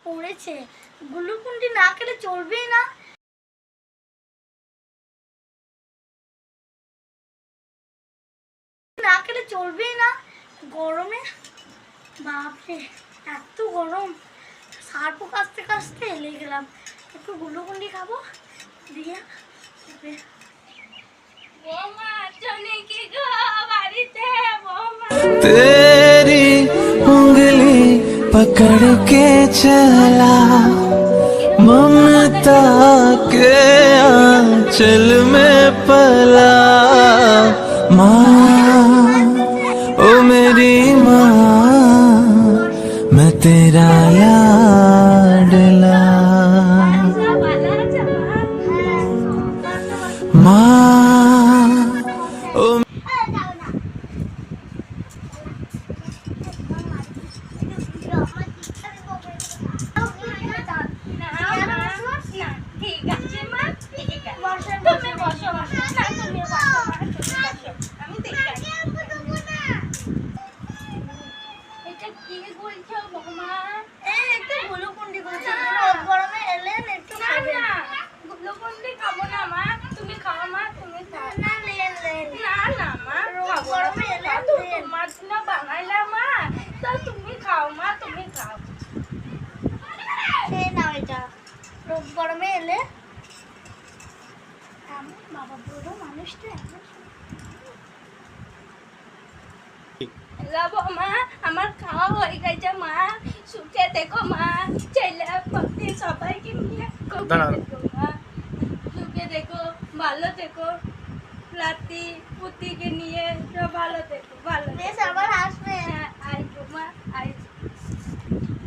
পড়েছে। গ্লুকন্ডি না খেলে চলবেই না। না খেলে চলবেই না গরমে। বাপরে এত গরম, সার্পও কাছতে কাছতে এলে গেলাম। একটু গ্লুকন্ডি খাবো দিয়ে। तेरी उंगली पकड़ के चला ममता के आंचल में पला। माँ ओ मेरी माँ, मैं तेरा लाडला। माँ ओ গরমে এলে বাবা বড় মানুষটা মা আমার খাওয়া হয়ে গেছে মা, সুখে দেখো মা, ছেলে পক্ষে সবাইকে নিয়ে মা, সুখে দেখো, ভালো দেখো, রাতি পুতিকে নিয়ে সব ভালো দেখো, ভালো আবার আসবে। আইবো মা, আইবো,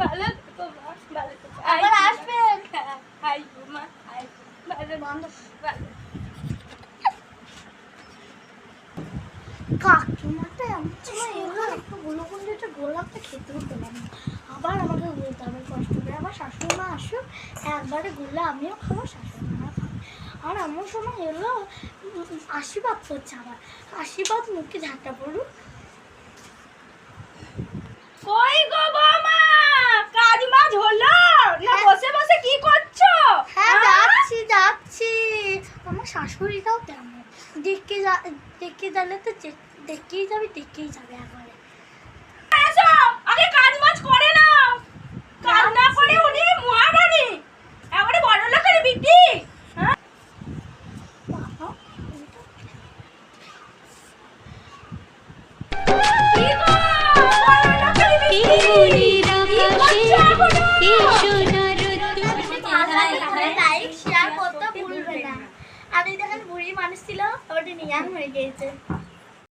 ভালো দেখো মা, ভালো দেখো, আবার আসবে। আইবো মা, আইবো, ভালো বন্ধ, ভালো। কাকিমাটা এমন সময় এলো, একটু গ্লুকন্ডিটা গোলাপটা খেতেও পেলাম না। আবার আমাকে বলতে হবে কষ্ট করে। আবার শাশুড়ি মা আসুক, একবারে গুললে আমিও খাবো, শাশুড়ি মা খাবো। আর এমন সময় এলো আশীর্বাদ করছে। আবার আশীর্বাদ মুখে ঝাঁটা পড়ুক। কই গো বৌমা, কাজ মাজ হলো না? বসে বসে কি করছো? হ্যাঁ যাচ্ছি যাচ্ছি। আমার শাশুড়িটাও তেমন, দেখে গেলে তো দেখেই যাবে একবারে। এসো আগে কাজ মাজ করে নাও, কাজ না করে উনি মহারানী, এবারে বড় লোকের বিটি। বাবা কি গো, বড় লোকের বিটি, লাইক শেয়ার করতে ভুলবে না। আর এই দেখেন বুড়ি মানুষ ছিল, আবার ইয়াং হয়ে গিয়েছে।